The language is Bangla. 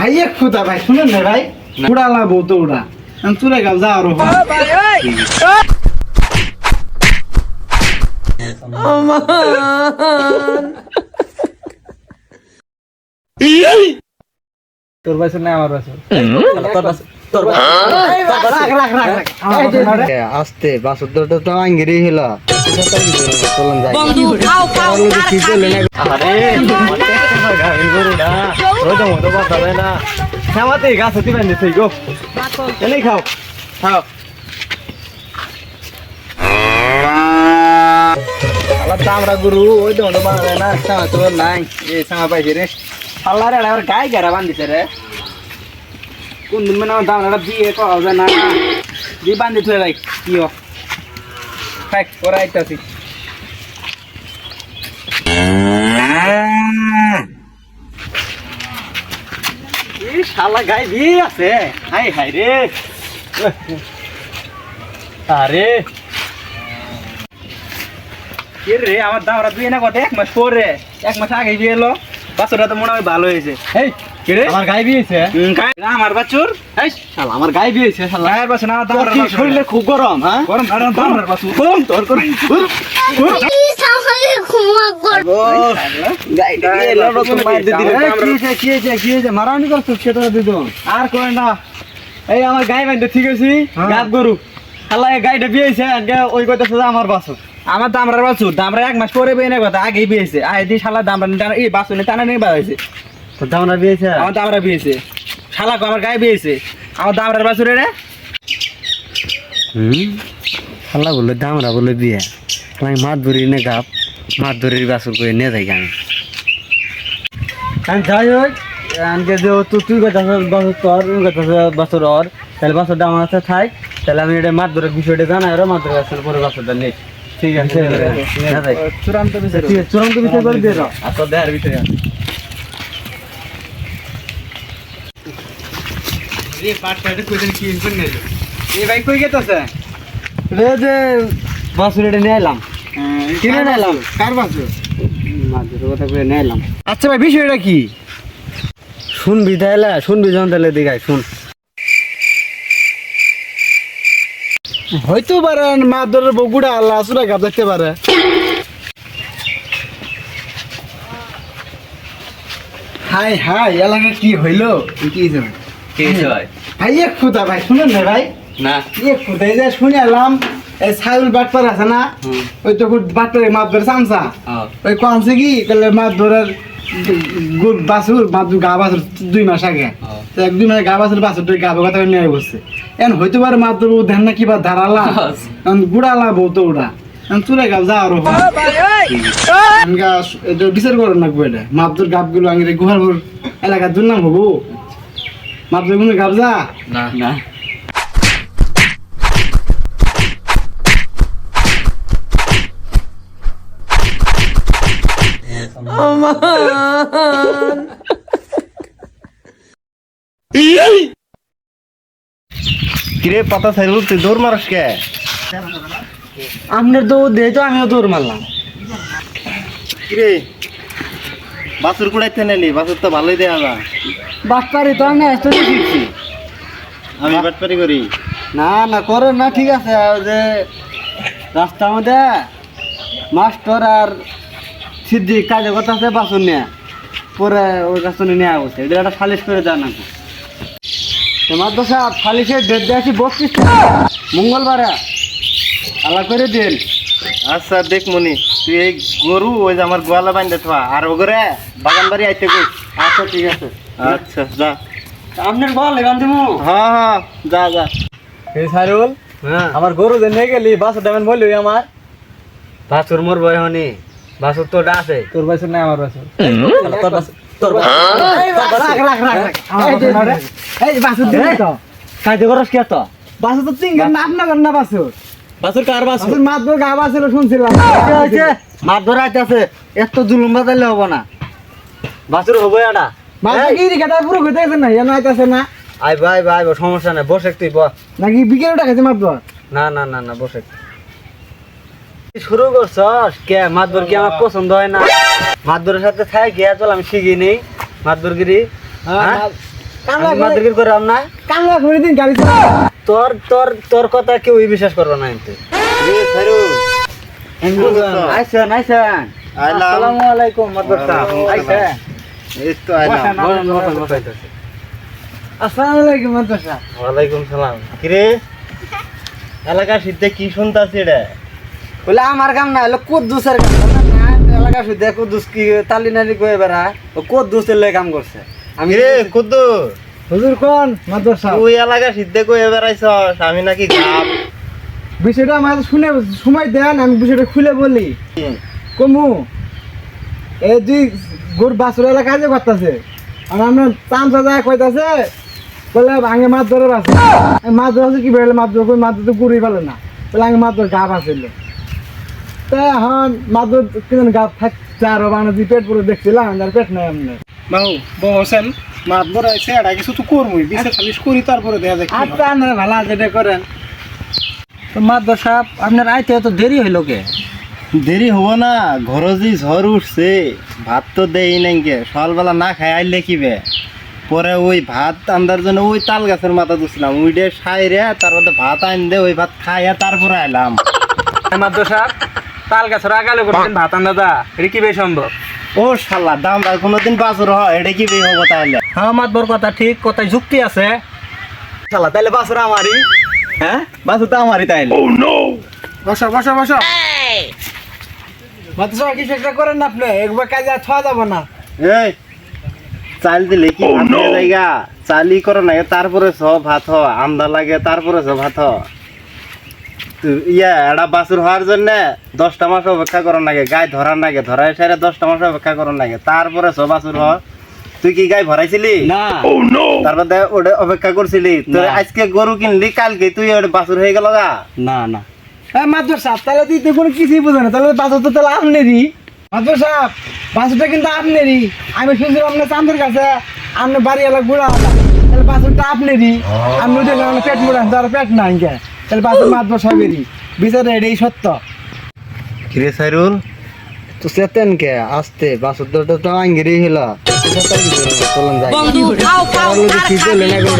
ভাই এক ফুটা ভাই শুনেন না ভাই উড়া লাগবো তো উড়া চুলে গাও যা আরো তোর বয়স না আমার বয়স আস্তে বাসুরটা তো আঙ্গিরি হলো গাছ হতে পারেন গো এনেই খাও খাও আমরা গুরু ওই তো বানাবে না সামা তো নাই এ সামা পাইছে রে আল্লাহ রে আর গায়ে গেরা বান্ধিছে রে কোন দিন মানে আমার দামটা বিয়ে করা যায় না দিয়ে বান্ধি থুয়ে রাখ কি হোক থাক ওরা আইতাছি শালা গায়ে বিয়ে আছে হাই হাই রে আরে কে রে আমার দামরা বিয়ে না কত 1 মাস পরে 1 মাস আগে বিয়ে এলো বাচ্চাটা তো মনে হয় ভালো হয়েছে এই কে রে আমার গায়ে বিয়েছে আমার বাচ্চুর এই শালা আমার গায়ে বিয়েছে শালা গায়ের বাচ্চা না দামরা শরীরে খুব গরম হ্যাঁ গরম কারণ দামরার বাচ্চু কম তোর করে মারানি করছো সেটা দিত আর কই না এই আমার গায়ে বাঁধতে ঠিক আছে গাব গরু শালা গাইটা বিয়েছে ওই কইতাছে আমার বাচ্চু আমার দামরার বাছুর দামরা 1 মাস পরে বেনে কথা আগেই বিয়েছে আয় দি শালা দামরা এই বাছুর টানা নেই বাড়াইছে তো দামরা বিয়েছে আমার দামরা বিয়েছে শালা আমার গায়ে বিয়েছে আমার দামরার বাছুর রে শালা বলে দামরা বলে বিয়ে আমি মাছ ধরি না গাপ মাছ ধরির বাছুর করে নিয়ে যাই আমি যাই হোক আনকে যে তুই কথা বাছুর তোর বাছুর ওর তাহলে বাছুরটা আমার কাছে থাক তাহলে আমি এটা মাছ ধরার বিষয়টা জানাই আর মাছ ধরে বাছুর পরে বাছুরটা নেই ঠিক আছে চূড়ান্ত বিষয় করে দিয়ে দাও আর তো দেয়ার বিষয় আছে এই পাটটাতে কইতেন কি ইনফর নেই এই ভাই কই গেতাছে রে যে বাসুরেটা নিয়ে এলাম কিনে নিলাম কার বাসুর মাঝের কথা কই নিয়ে এলাম আচ্ছা ভাই বিষয়টা কি শুনবি তাহলে শুনবি যখন তাহলে দেখাই শুন হয়তো পারেন মাছ ধরে বগুড়া আল্লাহ আসুরা গাছ দেখতে পারে হাই হাই এলাকা কি হইলো কি ভাই এক ফুটা ভাই শুনেন না ভাই না এক ফুটা এই যে শুনে এলাম এই ছাগল বাটপার আছে না ওই তো বাটপারে মাছ ধরে চামচা ওই কনছে কি তাহলে মাছ ধরার বাছুর মাছ গা বাছুর 2 মাস আগে 1-2 মাস গা বাছুর বাছুর গা কথা নিয়ে বসছে এখন হইতে পারে মাছ ধরবো ধ্যান না কিবা ধারালা গুড়ালা বলতো ওরা চুলে গাব যা আরো বিচার করেন না এটা মাছ ধর গাব গুলো আগে গুহার এলাকার দুর্নাম হবো মাছ ধর কোনো গাব যা না কিরে পাতা ছাইল তুই দৌড় মারস কে আপনার দৌড় দিয়ে তো আমিও দৌড় মারলাম কিরে বাছুর কুড়াইতে নেলি বাছুর তো ভালোই দেয়া যা বাটপারি তো আমি এত শিখছি আমি বাটপারি করি না না করেন না ঠিক আছে যে রাস্তার মধ্যে মাস্টার আর সিদ্ধি কাজে কথা আছে বাছুর নিয়ে পরে ওই কাছে নিয়ে আসছে এটা একটা সালিশ করে দেয় না তোমার তো সব সালিশের ডেট দিয়েছি 32 মঙ্গলবারে আল্লাহ করে দিন আচ্ছা দেখ মনি তুই এই গরু ওই যে আমার গোয়ালা বান্ধে থাকা আর ওগরে বাগান বাড়ি আইতে কই আচ্ছা ঠিক আছে আচ্ছা যা আপনার গোয়ালে বান্ধবু হ্যাঁ হ্যাঁ যা যা এই সারুল হ্যাঁ আমার গরু যে নিয়ে গেলি বাছুর দামেন বললি আমার বাছুর মোর বয় হনি বাছুর তো আছে তোর বাছুর না আমার বাছুর তোর বাছুর তোর এই বাছুর দিবি তো কাজে করস কে তো বাছুর তো তিনগার নাম না করনা বাছুর বাছুর কার বাছুর মাছ ধর গা বাছুর শুনছিলাম মাছ ধরে আইতাছে এত জুলুম বাজাইলে হবে না বাছুর হবে এটা মাছ কি রিকাটা পুরো কইতেছ না এনা আইতাছে না আই ভাই ভাই সমস্যা নাই বসে তুই বস নাকি বিকেলটা খাইছে মাছ ধর না না না না বসে শুরু করছস কে মাছ ধর কি আমার পছন্দ হয় না মাছ ধরের সাথে থাই গিয়া চল আমি শিখি নেই মাছ ধরগিরি কামলা মাদুর করে না কামলা করে দিন গাড়ি চালা তোর তোর তোর কথা কেউ বিশ্বাস করবে না এতে রে সাইরুল আইছেন আইছেন আসসালামু আলাইকুম মাদুর সাহেব আইছেন এই তো আইলাম আসসালামু আলাইকুম মাদুর সাহেব ওয়ালাইকুম সালাম কিরে এলাকা সিদ্ধে কি শুনতাছি রে বলে আমার কাম না হলো কুদ্দুসের কাম না এলাকা শুদ্ধে কুদ্দুস কি তালি নালি কয়ে বেড়া ও কুদ্দুসের লে কাম করছে আমি রে কুদ্দু হুজুর কোন মাদুর সাহেব তুই এলাকা সিদ্ধে কই বেড়াইছস আমি নাকি গাব বিষয়টা আমার শুনে সময় দেন আমি বিষয়টা খুলে বলি কমু এই যে গোর বাসুর এলাকা কাজে করতেছে আর আমরা চামচা যায় কইতাছে বলে আগে মাছ ধরে আছে মাছ ধরে কি বেরোলে মাছ ধরে মাছ ধরতে গুড়ি পেলে না বলে আগে মাছ ধরে গাপ আছিল তা এখন মাছ ধর কিনে গাপ থাকছে আরো বানাতে পেট পুরো দেখছিলাম আর পেট নাই এমনি বাহু বসেন মাত বড়াইছে এটা কিছু তো করবই বিশেষ সালিশ করি তারপরে দেখা যায় আচ্ছা আপনারা ভালো যেটা করেন তো মাদুর সাহেব আপনার আইতে তো দেরি হইল কে দেরি হবো না ঘর যে ঝড় উঠছে ভাত তো দেই নাই কে সকালবেলা না খাই আইলে কি বে পরে ওই ভাত আনবার জন্য ওই তাল গাছের মাথা দুছিলাম ওইটা সাই রে তারপরে ভাত আন দে ওই ভাত খাইয়া তারপরে আইলাম মাদুর সাহেব তাল গাছের আগালে করছেন ভাত আন্দাদা এটা কি বেশ সম্ভব ও শালা দাম আর কোনোদিন বাছুর হয় এটা কি বে হবো তাহলে হ্যাঁ মাতবর কথা ঠিক কথায় যুক্তি আছে শালা তাহলে বাছুর আমারই হ্যাঁ বাছুর তো আমারই তাইলে বসো বসো বসো মাদুর সাহেব কিছু একটা করেন না আপনি একবার কাজে আর থাকা যাবে না এই চাল দিলে কি ভাত জায়গা চালি করো না তারপরে সব ভাত হ আমদা লাগে তারপরে সব ভাত হ ইয়া এটা বাছুর হওয়ার জন্য 10টা মাস অপেক্ষা করার লাগে গায়ে ধরার লাগে ধরার সারে 10টা মাস অপেক্ষা করার লাগে তারপরে সব বাছুর হ তুই কি গায়ে ভরাইছিলি না তারপরে ওটা অপেক্ষা করছিলি তোর আজকে গরু কিনলি কালকে তুই ওটা বাছুর হয়ে গেল গা না না হ্যাঁ মাদুর সাহেব তাহলে তুই কোনো কিছুই বুঝে না তাহলে বাসু তো তাহলে আপনারই মাদুর সাহেব বাসুটা কিন্তু আপনারই আমি শুনছিলাম আপনার চান্দের কাছে আপনার বাড়ি এলাকা বুড়া তাহলে বাসুটা আপনারই আমি ওদের পেট মুড়া তার পেট নাই কে তাহলে বাসুর মাদুর সাহেবেরই বিচারে এটাই সত্য কিরে সাইরুল তো সেতেন কে আসতে বাসুর তো আঙ্গিরি হলো চলন যায় বন্ধু খাও খাও কি করলেন এখন